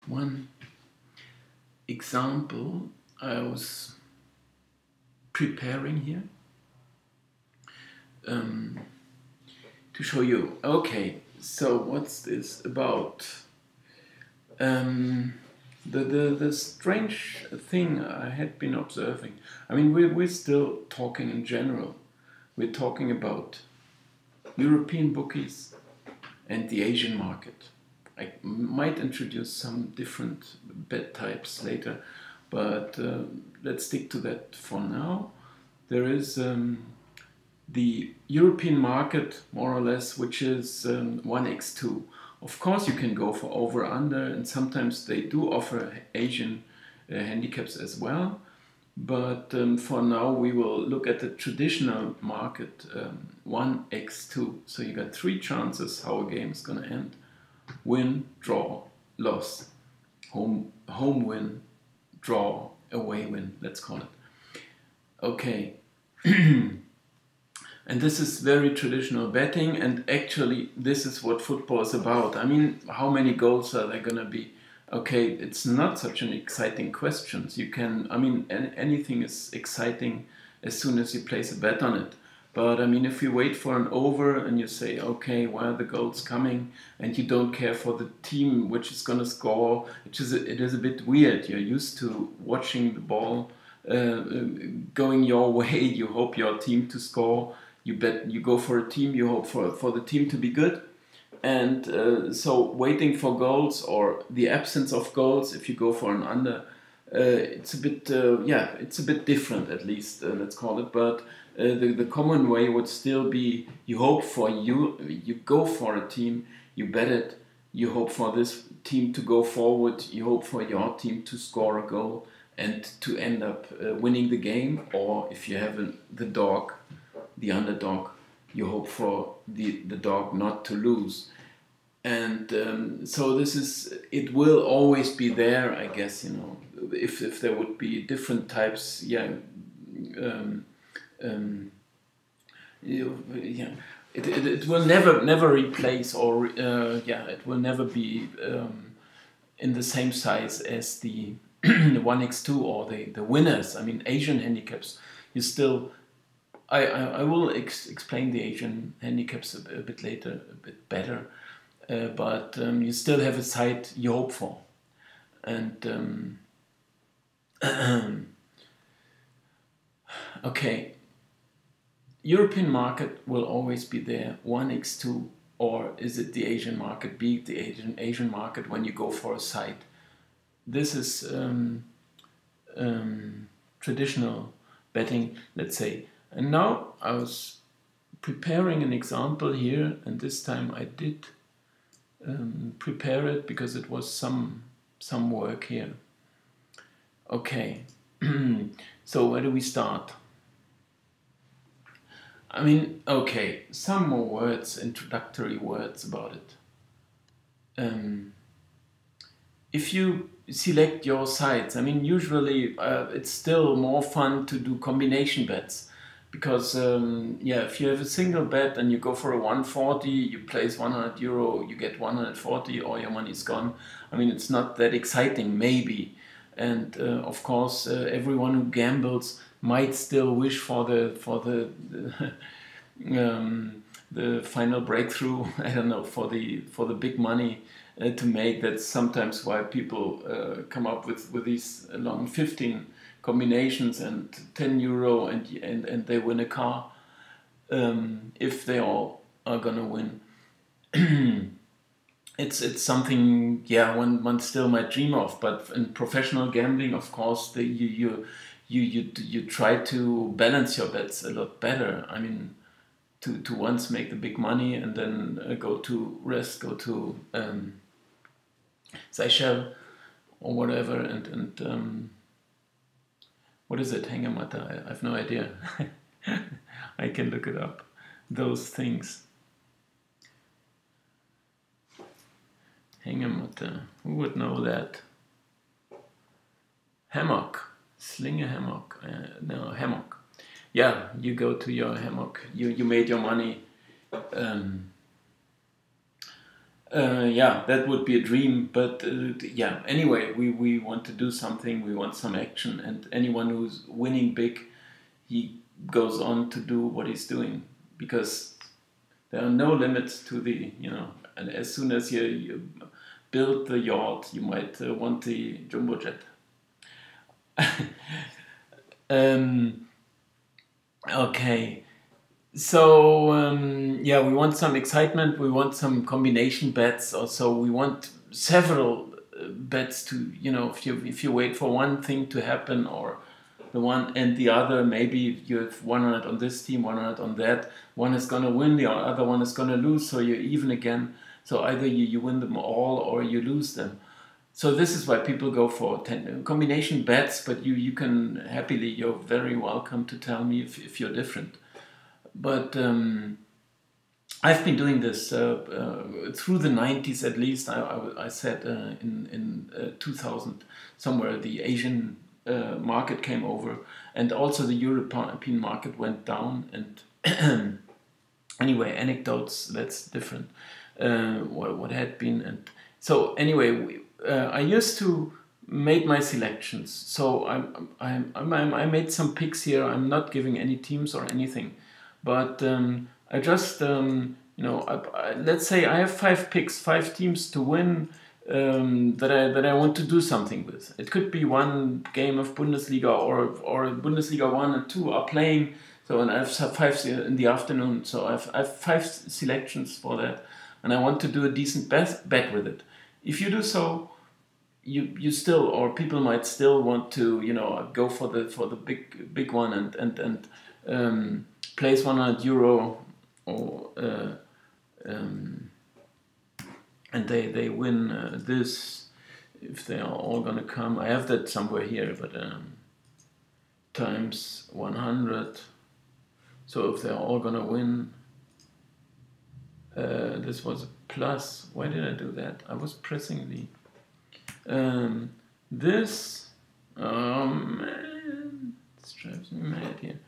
One example I was preparing here to show you. Okay, so what's this about? The strange thing I had been observing. I mean, we're still talking in general. We're talking about European bookies and the Asian market. I might introduce some different bet types later, but let's stick to that for now. There is the European market, more or less, which is 1x2. Of course, you can go for over under, and sometimes they do offer Asian handicaps as well. But for now, we will look at the traditional market 1x2. So you got three chances how a game is going to end: win, draw, loss, home win, draw, away win. Let's call it. Okay. And this is very traditional betting, and actually this is what football is about. I mean, how many goals are there gonna be? Okay, it's not such an exciting question. You can, I mean, anything is exciting as soon as you place a bet on it. But I mean, if you wait for an over and you say, okay, where are the goals coming, and you don't care for the team which is gonna score, it is a bit weird. You're used to watching the ball going your way. You hope your team to score. You bet, you go for a team, you hope for the team to be good. And so waiting for goals or the absence of goals, if you go for an under, it's a bit, it's a bit different, at least, let's call it. But the common way would still be you hope for you go for a team, you bet it, you hope for this team to go forward, you hope for your team to score a goal and to end up winning the game. Or if you have the dog, the underdog, you hope for the dog not to lose. And so this is, it will always be there, I guess, you know, if there would be different types, it will never replace, or it will never be in the same size as the 1x2 or the winners. I mean, Asian handicaps, you still, I will explain the Asian handicaps a bit later, a bit better, but you still have a side you hope for. And okay, European market will always be there, 1x2, or is it the Asian market, be it the Asian market when you go for a side. This is traditional betting, let's say. And now I was preparing an example here, and this time I did prepare it because it was some work here. Okay, so where do we start? I mean, okay, some more words, introductory words about it. If you select your sides, I mean, usually it's still more fun to do combination bets. Because, if you have a single bet and you go for a 140, you place 100 euro, you get 140, or your money's gone. I mean, it's not that exciting, maybe. And of course, everyone who gambles might still wish for the the final breakthrough. I don't know, for the big money to make. That's sometimes why people come up with these long 15 combinations and 10 euro and they win a car, if they all are gonna win. It's something, one still might dream of, but in professional gambling, of course, you try to balance your bets a lot better. I mean, to once make the big money and then go to rest, go to Seychelles or whatever, and what is it? Hängematte? I have no idea. I can look it up. Those things. Hängematte. Who would know that? Hammock. Sling a hammock. No, hammock. Yeah, you go to your hammock. You made your money. Yeah, that would be a dream. But yeah, anyway, we want to do something. We want some action, and anyone who's winning big, he goes on to do what he's doing, because there are no limits to the, and as soon as you build the yacht, you might want the jumbo jet. um, okay. So yeah, we want some excitement. We want some combination bets. Also, we want several bets to, if you wait for one thing to happen, or the one and the other, maybe you have 100 on this team, 100 on that. One is gonna win, the other one is gonna lose. So you're even again. So either you win them all or you lose them. So this is why people go for combination bets. But you can happily, you're very welcome to tell me if you're different. But I've been doing this through the 90s at least. I said in 2000 somewhere the Asian market came over, and also the European market went down. And anyway, anecdotes, that's different. What had been. And so anyway, I used to make my selections. So I made some picks here. I'm not giving any teams or anything. But I just, let's say I have 5 picks, 5 teams to win, that I want to do something with. It could be one game of Bundesliga, or Bundesliga 1 and 2 are playing. So, and I have 5 in the afternoon. So I have 5 selections for that, and I want to do a decent bet with it. If you do so, you still, or people might still want to, go for the big one and place €100, or and they win this, if they are all gonna come. I have that somewhere here, but times 100. So if they're all gonna win, this was a plus. Why did I do that? I was pressing the this. Oh man, this drives me mad here.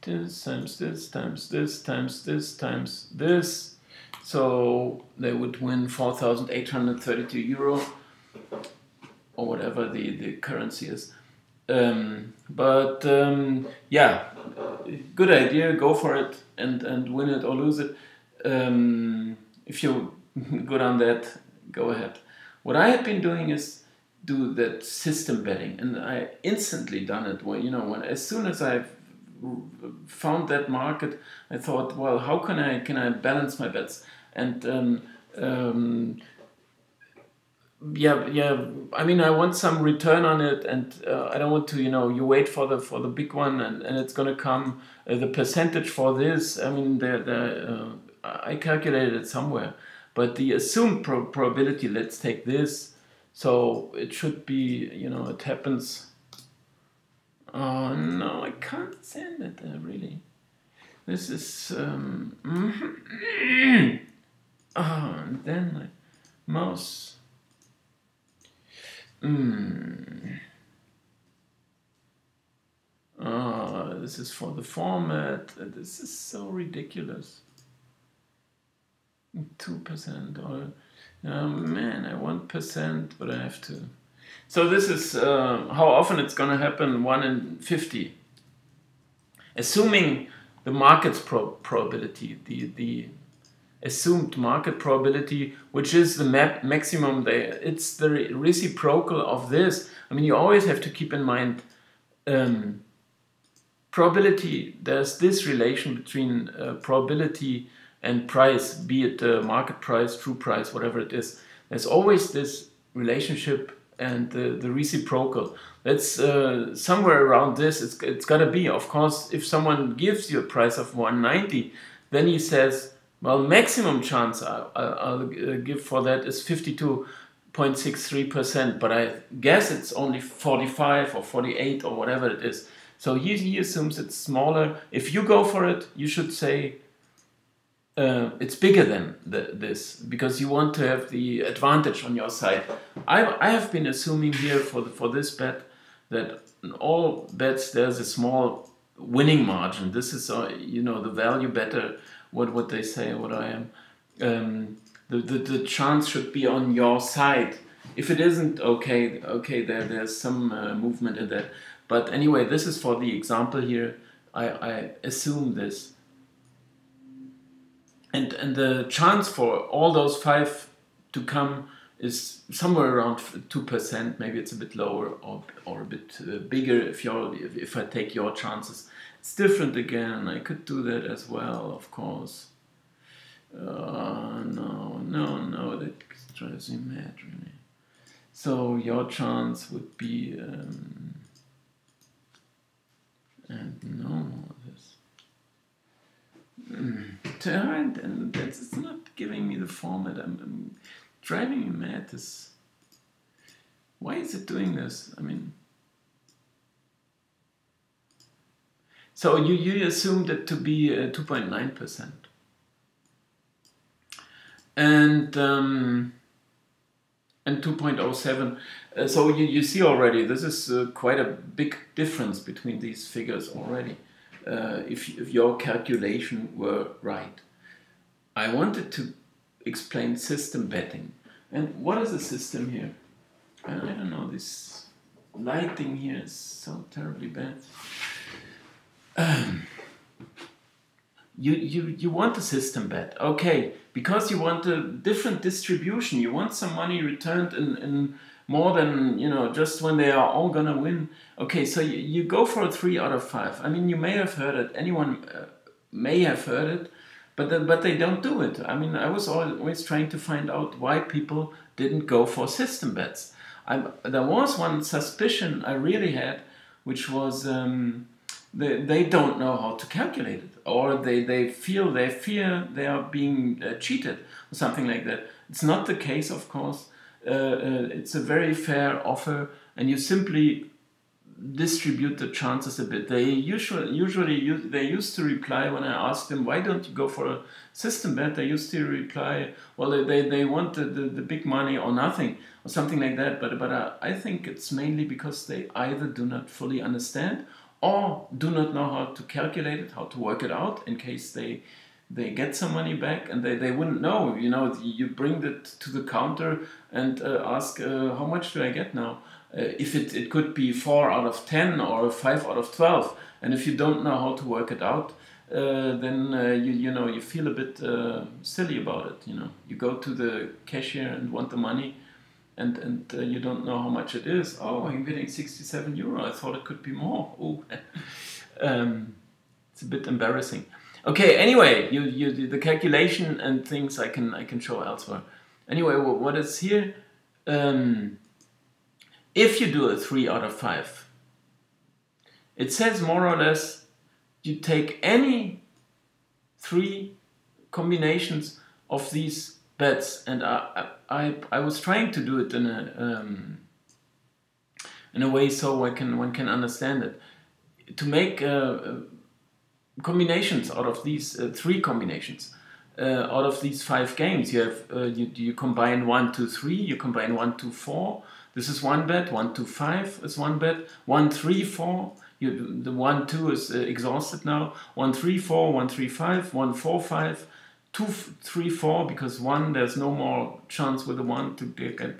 This times this times this times this times this. So they would win €4,832, or whatever the currency is. But yeah, good idea. Go for it and win it or lose it. If you're good on that, go ahead. What I had been doing is do that system betting, and I instantly done it. When as soon as I found that market, I thought, well, how can I balance my bets? And yeah. I mean, I want some return on it, and I don't want to. You wait for the big one, and it's gonna come. The percentage for this, I mean, I calculated it somewhere, but the assumed probability. Let's take this. So it should be. It happens. Oh no, I can't send it really. This is and then my mouse. This is for the format. This is so ridiculous. 2%, or man, I want %, but I have to. So this is how often it's gonna happen. 1 in 50. Assuming the market's probability, the assumed market probability, which is the maximum there. It's the reciprocal of this. I mean, you always have to keep in mind probability. There's this relation between probability and price, be it market price, true price, whatever it is. There's always this relationship, and the reciprocal. That's somewhere around this. It's got to be. Of course, if someone gives you a price of 190, then he says, well, maximum chance I'll give for that is 52.63%, but I guess it's only 45 or 48 or whatever it is. So he assumes it's smaller. If you go for it, you should say it's bigger than this, because you want to have the advantage on your side. I have been assuming here for this bet that in all bets there's a small winning margin. This is the value better. What they say, what I am. the chance should be on your side. If it isn't, okay, there's some movement in that. But anyway, this is for the example here. I assume this. And the chance for all those 5 to come is somewhere around 2%. Maybe it's a bit lower or a bit bigger if I take your chances. It's different again. I could do that as well, of course. No, that drives me mad, really. So your chance would be, and no more of this. And it's not giving me the format. I'm driving me mad. Why is it doing this? I mean, so you assumed it to be 2.9%. And 2.07. So you see already, this is quite a big difference between these figures already. If your calculation were right. I wanted to explain system betting. And what is a system here? I don't know, this lighting here is so terribly bad. You want a system bet, okay, because you want a different distribution. You want some money returned in more than, just when they are all gonna win. Okay, so you go for a 3 out of 5. I mean, you may have heard it, anyone may have heard it, but they don't do it. I mean, I was always trying to find out why people didn't go for system bets. There was one suspicion I really had, which was they don't know how to calculate it, or they fear they are being cheated, or something like that. It's not the case, of course. It's a very fair offer, and you simply distribute the chances a bit. They they used to reply when I asked them, why don't you go for a system bet? They used to reply, well, they want the big money or nothing, or something like that. But I think it's mainly because they either do not fully understand or do not know how to calculate it, how to work it out, in case they get some money back, and they wouldn't know. You bring it to the counter and ask, how much do I get now? If it could be 4 out of 10 or 5 out of 12, and if you don't know how to work it out, then you feel a bit silly about it. You go to the cashier and want the money, and you don't know how much it is. Oh, I'm getting 67 euro. I thought it could be more. Oh, it's a bit embarrassing. Okay. Anyway, the calculation and things I can show elsewhere. Anyway, what is here? If you do a 3 out of 5, it says more or less you take any 3 combinations of these bets, and I was trying to do it in a way so one can understand it. To make combinations out of these 3 combinations out of these 5 games, you have you combine 1, 2, 3. You combine 1, 2, 4. This is one bet. 1, 2, 5 is one bet. 1, 3, 4. The 1, 2 is exhausted now. 1, 3, 4. 1, 3, 5. 1, 4, 5. 2, 3, 4. Because 1, there's no more chance with the 1 to get.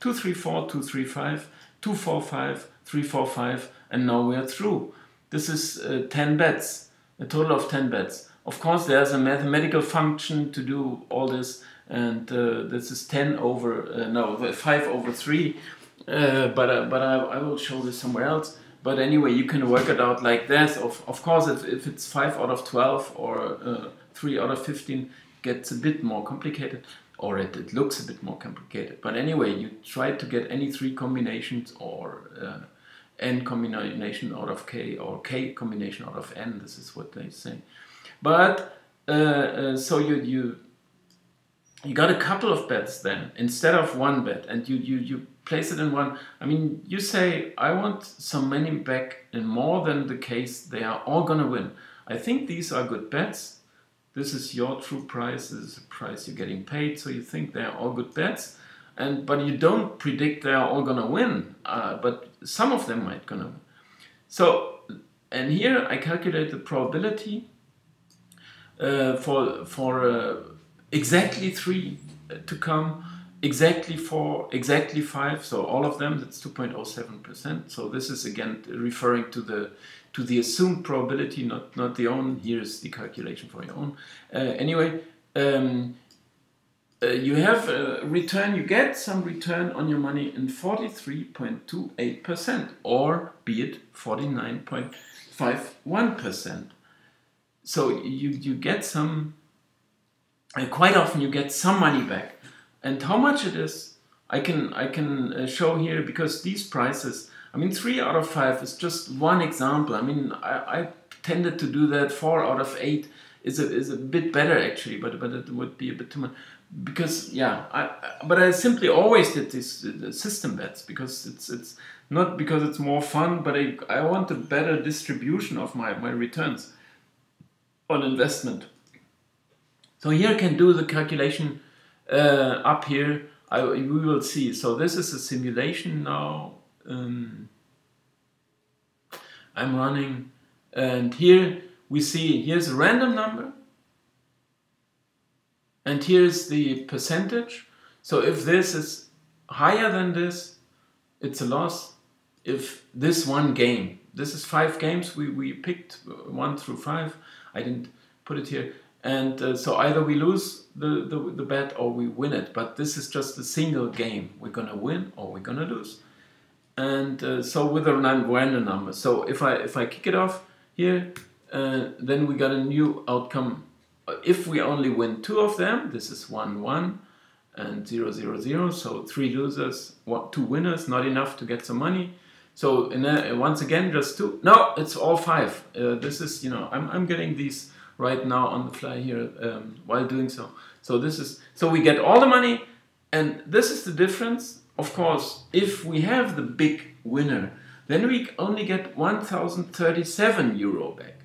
2, 3, 4. 2, 3, 5. 2, 4, 5. 3, 4, 5. And now we are through. This is 10 bets. A total of 10 bets. Of course, there's a mathematical function to do all this, and this is 5 over 3. But I will show this somewhere else. But anyway, you can work it out like this. Of course, if it's 5 out of 12 or 3 out of 15, gets a bit more complicated, or it looks a bit more complicated. But anyway, you try to get any 3 combinations, or n combination out of k, or k combination out of n. This is what they say. But so you got a couple of bets then instead of one bet, and you place it in one. I mean, you say, I want some money back in more than the case they are all gonna win. I think these are good bets. This is your true price. This is the price you're getting paid. So you think they are all good bets, but you don't predict they are all gonna win. But some of them might gonna win. So, and here I calculate the probability for exactly 3 to come exactly 4, exactly 5, so all of them, that's 2.07%. So this is again referring to the assumed probability, not the own. Here's the calculation for your own. Anyway, you have a return, you get some return on your money in 43.28%, or be it 49.51%. So you get some, quite often you get some money back. And how much it is, I can show here, because these prices, I mean, 3 out of 5 is just one example. I mean, I tended to do that. 4 out of 8 is a bit better actually, but it would be a bit too much. Because yeah, but I simply always did these system bets because it's not because it's more fun, but I want a better distribution of my returns on investment. So here I can do the calculation up here. We will see. So this is a simulation now. I'm running, and here we see, here's a random number, and here's the percentage. So if this is higher than this, it's a loss. If this one game, this is 5 games, we picked 1 through 5. I didn't put it here. And so either we lose the bet or we win it. But this is just a single game. We're going to win or we're going to lose. And so with a random number. So if I kick it off here, then we got a new outcome. If we only win 2 of them, this is 1, 1 and 0, 0, 0. So 3 losers, 2 winners, not enough to get some money. So once again, just 2. No, it's all 5. This is, you know, I'm getting these right now on the fly here while doing so. So this is, so we get all the money, and this is the difference. Of course, if we have the big winner, then we only get 1,037 euro back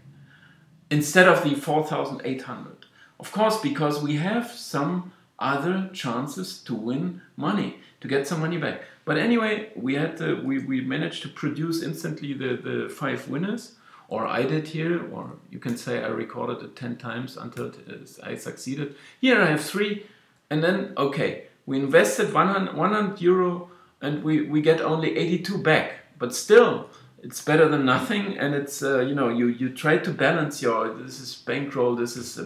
instead of the 4,800. Of course, because we have some other chances to win money, to get some money back. But anyway, we managed to produce instantly the 5 winners. Or I did here, or you can say I recorded it 10 times until I succeeded. Here I have 3, and then, okay, we invested 100 euro and we get only 82 back. But still, it's better than nothing, and it's, you know, you try to balance your, this is bankroll, this is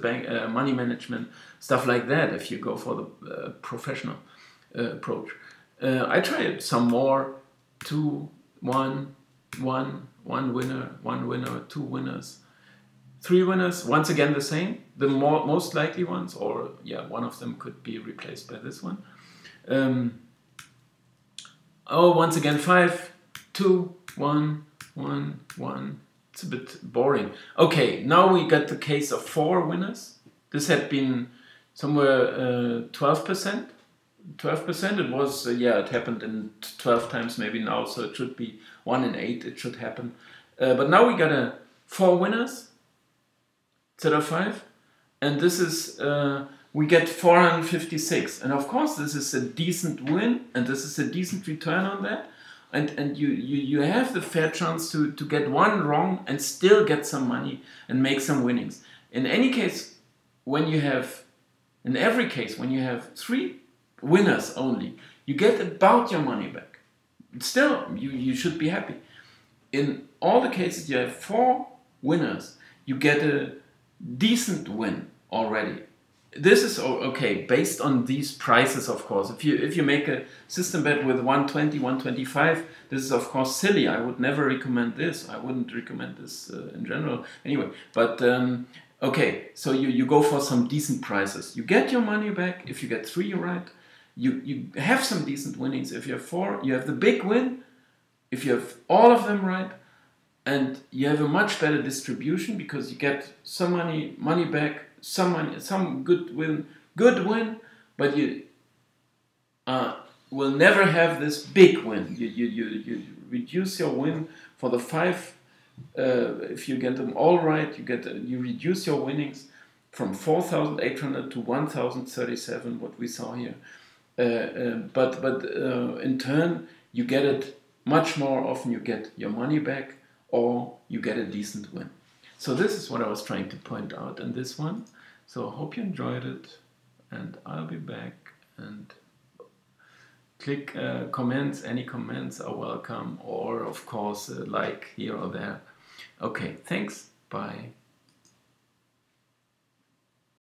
money management, stuff like that, if you go for the professional approach. I tried some more, 2, 1, 1, 1 winner, 1 winner, 2 winners, 3 winners, once again the same, the most likely ones, or yeah, one of them could be replaced by this one. Oh, once again 5, 2, 1, 1, 1. It's a bit boring. Okay, now we got the case of 4 winners. This had been somewhere 12%. 12%. It was, yeah, it happened in 12 times maybe now, so it should be 1 in 8, it should happen. But now we got 4 winners instead of 5, and this is, we get 456. And of course, this is a decent win, and this is a decent return on that. And you have the fair chance to get 1 wrong and still get some money and make some winnings. In any case, when you have, in every case, when you have 3 winners only, you get about your money back. Still, you should be happy. In all the cases you have 4 winners, you get a decent win already. This is okay based on these prices, of course. If you make a system bet with 120, 125, this is of course silly. I would never recommend this. I wouldn't recommend this in general anyway. But okay, so you go for some decent prices. You get your money back if you get 3 right. You have some decent winnings. If you have 4, you have the big win. If you have all of them right, and you have a much better distribution because you get some money back, some good win, but you will never have this big win. You reduce your win for the 5. If you get them all right, you reduce your winnings from 4,800 to 1,037. What we saw here. But in turn, you get it much more often. You get your money back, or you get a decent win. So this is what I was trying to point out in this one. So I hope you enjoyed it, and I'll be back and click comments. Any comments are welcome, or of course like here or there. Okay, thanks. Bye.